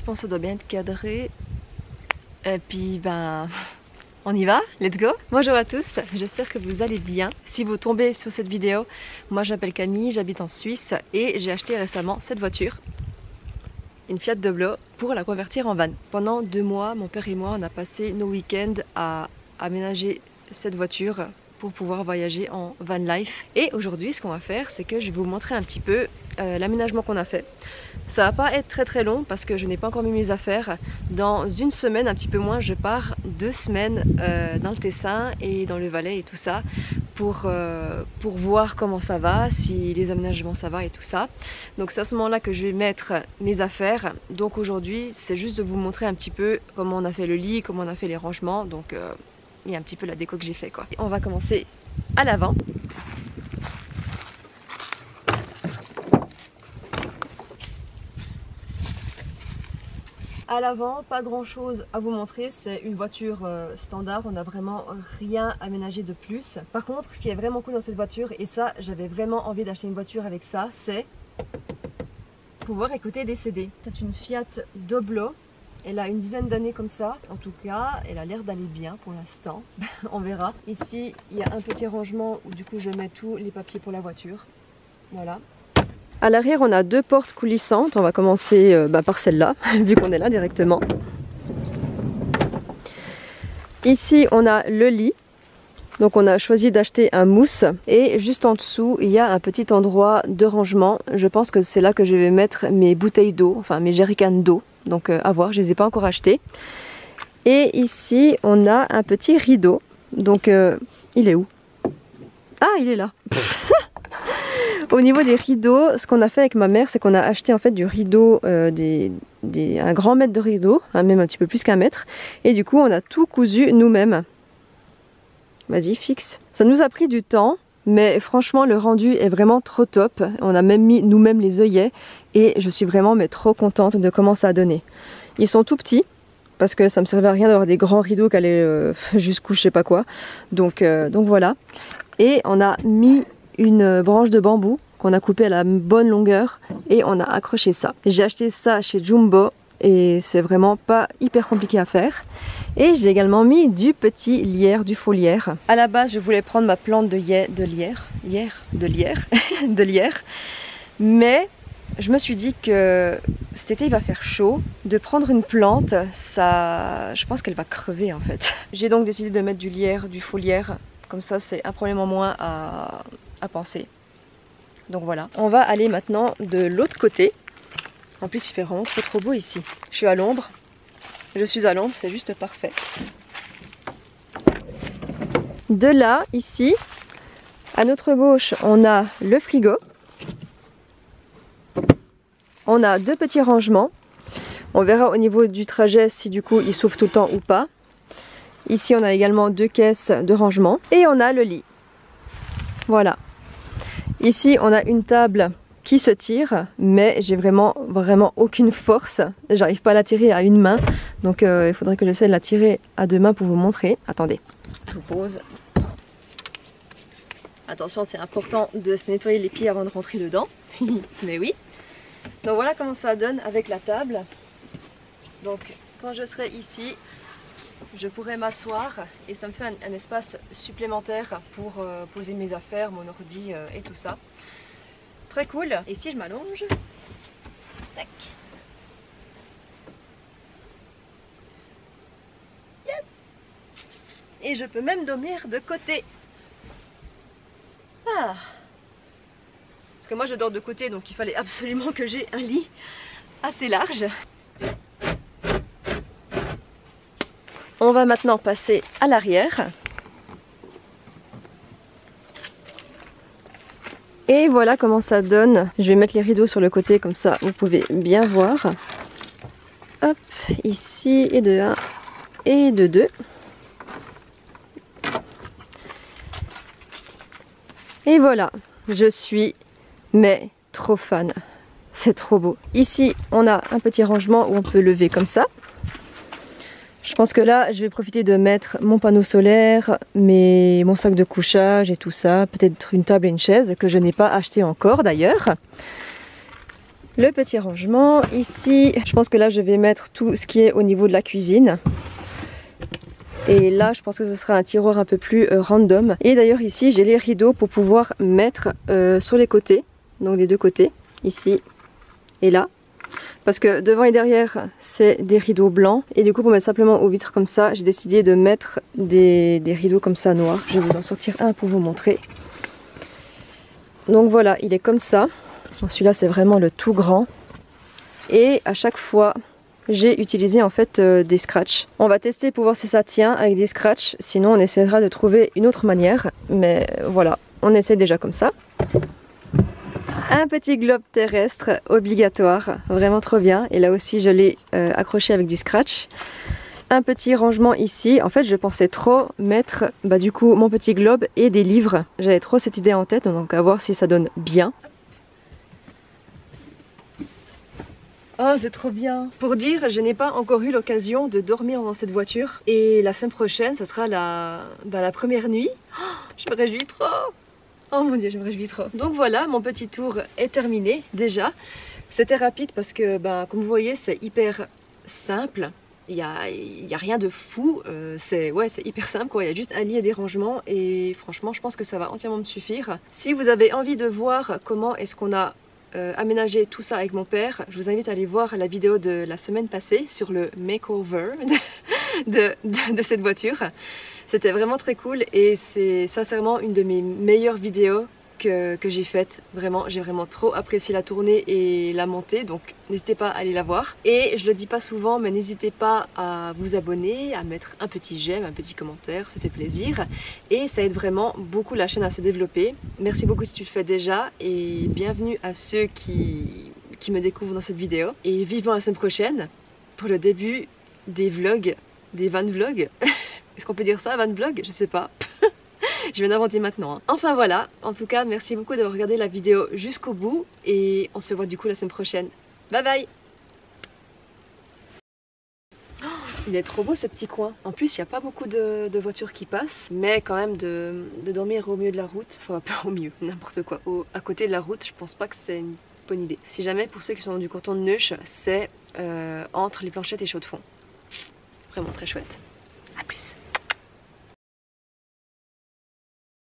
pense que ça doit bien être cadré. Et puis ben, on y va, let's go. Bonjour à tous, j'espère que vous allez bien. Si vous tombez sur cette vidéo, moi je m'appelle Camille, j'habite en Suisse et j'ai acheté récemment cette voiture, une Fiat Doblo, pour la convertir en van. Pendant 2 mois, mon père et moi, on a passé nos week-ends à aménager cette voiture pour pouvoir voyager en van life. Et aujourd'hui, ce qu'on va faire, c'est que je vais vous montrer un petit peu l'aménagement qu'on a fait. Ça va pas être très long parce que je n'ai pas encore mis mes affaires. Dans une semaine, un petit peu moins, je pars 2 semaines dans le Tessin et dans le Valais et tout ça pour voir comment ça va, si les aménagements ça va et tout ça. Donc c'est à ce moment-là que je vais mettre mes affaires. Donc aujourd'hui, c'est juste de vous montrer un petit peu comment on a fait le lit, comment on a fait les rangements. Donc il y a un petit peu la déco que j'ai fait quoi. On va commencer à l'avant. À l'avant, pas grand chose à vous montrer, c'est une voiture standard, on n'a vraiment rien aménagé de plus. Par contre, ce qui est vraiment cool dans cette voiture, et ça j'avais vraiment envie d'acheter une voiture avec ça, c'est pouvoir écouter des CD. C'est une Fiat Doblo, elle a une dizaine d'années comme ça, en tout cas elle a l'air d'aller bien pour l'instant, on verra. Ici il y a un petit rangement où du coup je mets tous les papiers pour la voiture, voilà. À l'arrière, on a 2 portes coulissantes. On va commencer par celle-là, vu qu'on est là directement. Ici, on a le lit. Donc on a choisi d'acheter un mousse. Et juste en dessous, il y a un petit endroit de rangement. Je pense que c'est là que je vais mettre mes bouteilles d'eau, enfin mes jerrycans d'eau. Donc à voir, je ne les ai pas encore achetées. Et ici, on a un petit rideau. Donc il est où? Ah, il est là. Au niveau des rideaux, ce qu'on a fait avec ma mère, c'est qu'on a acheté en fait du rideau, un grand mètre de rideau, même un petit peu plus qu'un mètre. Et du coup, on a tout cousu nous-mêmes. Vas-y, fixe. Ça nous a pris du temps, mais franchement, le rendu est vraiment trop top. On a même mis nous-mêmes les œillets et je suis vraiment trop contente de comment ça a donné. Ils sont tout petits, parce que ça me servait à rien d'avoir des grands rideaux qui allaient jusqu'où je sais pas quoi. Donc voilà. Et on a mis une branche de bambou qu'on a coupée à la bonne longueur et on a accroché ça. J'ai acheté ça chez Jumbo et c'est vraiment pas hyper compliqué à faire. Et j'ai également mis du petit lierre, du faux lierre. À la base, je voulais prendre ma plante de lierre, mais je me suis dit que cet été il va faire chaud, de prendre une plante, ça, je pense qu'elle va crever en fait. J'ai donc décidé de mettre du lierre, du faux lierre, comme ça c'est un problème en moins à penser. Donc voilà, on va aller maintenant de l'autre côté. En plus il fait vraiment trop beau ici. Je suis à l'ombre, c'est juste parfait. De là, ici, à notre gauche, on a le frigo. On a 2 petits rangements. On verra au niveau du trajet si du coup il s'ouvre tout le temps ou pas. Ici on a également 2 caisses de rangement. Et on a le lit. Voilà. Ici on a une table qui se tire, mais j'ai vraiment aucune force. J'arrive pas à la tirer à une main. Donc il faudrait que j'essaie de la tirer à 2 mains pour vous montrer. Attendez, je vous pose. Attention, c'est important de se nettoyer les pieds avant de rentrer dedans. Mais oui. Donc voilà comment ça donne avec la table. Donc quand je serai ici, je pourrai m'asseoir et ça me fait un espace supplémentaire pour poser mes affaires, mon ordi et tout ça. Très cool. Et si je m'allonge, tac. Yes. Et je peux même dormir de côté. Ah. Parce que moi je dors de côté, donc il fallait absolument que j'ai un lit assez large. On va maintenant passer à l'arrière. Et voilà comment ça donne. Je vais mettre les rideaux sur le côté, comme ça vous pouvez bien voir. Hop, ici, et de 1 et de 2. Et voilà, je suis trop fan. C'est trop beau. Ici, on a un petit rangement où on peut lever comme ça. Je pense que là, je vais profiter de mettre mon panneau solaire, mon sac de couchage et tout ça. Peut-être une table et une chaise que je n'ai pas acheté encore d'ailleurs. Le petit rangement, ici, je pense que là je vais mettre tout ce qui est au niveau de la cuisine. Et là je pense que ce sera un tiroir un peu plus random. Et d'ailleurs ici j'ai les rideaux pour pouvoir mettre sur les côtés, donc des deux côtés, ici et là. Parce que devant et derrière c'est des rideaux blancs. Et du coup pour mettre simplement aux vitres comme ça, j'ai décidé de mettre des rideaux comme ça noirs. Je vais vous en sortir un pour vous montrer. Donc voilà, il est comme ça. Celui-là c'est vraiment le tout grand. Et à chaque fois j'ai utilisé en fait des scratchs. On va tester pour voir si ça tient avec des scratchs. Sinon on essaiera de trouver une autre manière. Mais voilà, on essaie déjà comme ça. Un petit globe terrestre obligatoire, vraiment trop bien. Et là aussi je l'ai accroché avec du scratch. Un petit rangement ici. En fait je pensais trop mettre du coup mon petit globe et des livres. J'avais trop cette idée en tête, donc à voir si ça donne bien. Oh c'est trop bien. Pour dire, je n'ai pas encore eu l'occasion de dormir dans cette voiture. Et la semaine prochaine, ce sera la première nuit. Oh, je me réjouis trop. Oh mon dieu, je me réjouis trop. Donc voilà, mon petit tour est terminé déjà. C'était rapide parce que comme vous voyez c'est hyper simple. Il y a rien de fou, c'est hyper simple quoi. Il y a juste un lit et des rangements et franchement je pense que ça va entièrement me suffire. Si vous avez envie de voir comment est-ce qu'on a aménagé tout ça avec mon père, je vous invite à aller voir la vidéo de la semaine passée sur le makeover de cette voiture. C'était vraiment très cool et c'est sincèrement une de mes meilleures vidéos que j'ai faite. Vraiment, j'ai vraiment trop apprécié la tournée et la montée, donc n'hésitez pas à aller la voir. Et je le dis pas souvent, mais n'hésitez pas à vous abonner, à mettre un petit j'aime, un petit commentaire, ça fait plaisir. Et ça aide vraiment beaucoup la chaîne à se développer. Merci beaucoup si tu le fais déjà et bienvenue à ceux qui me découvrent dans cette vidéo. Et vivement la semaine prochaine pour le début des vlogs, des van vlogs. Est-ce qu'on peut dire ça, van vlog? Je sais pas. Je viens d'inventer maintenant. Enfin voilà, en tout cas, merci beaucoup d'avoir regardé la vidéo jusqu'au bout. Et on se voit du coup la semaine prochaine. Bye bye. Oh, il est trop beau ce petit coin. En plus, il n'y a pas beaucoup de voitures qui passent. Mais quand même, de dormir au milieu de la route. Enfin, pas au milieu, n'importe quoi. À côté de la route, je pense pas que c'est une bonne idée. Si jamais, pour ceux qui sont du canton de Neuch, c'est entre les Planchettes et Chaux-de-Fonds. Vraiment très chouette. A plus.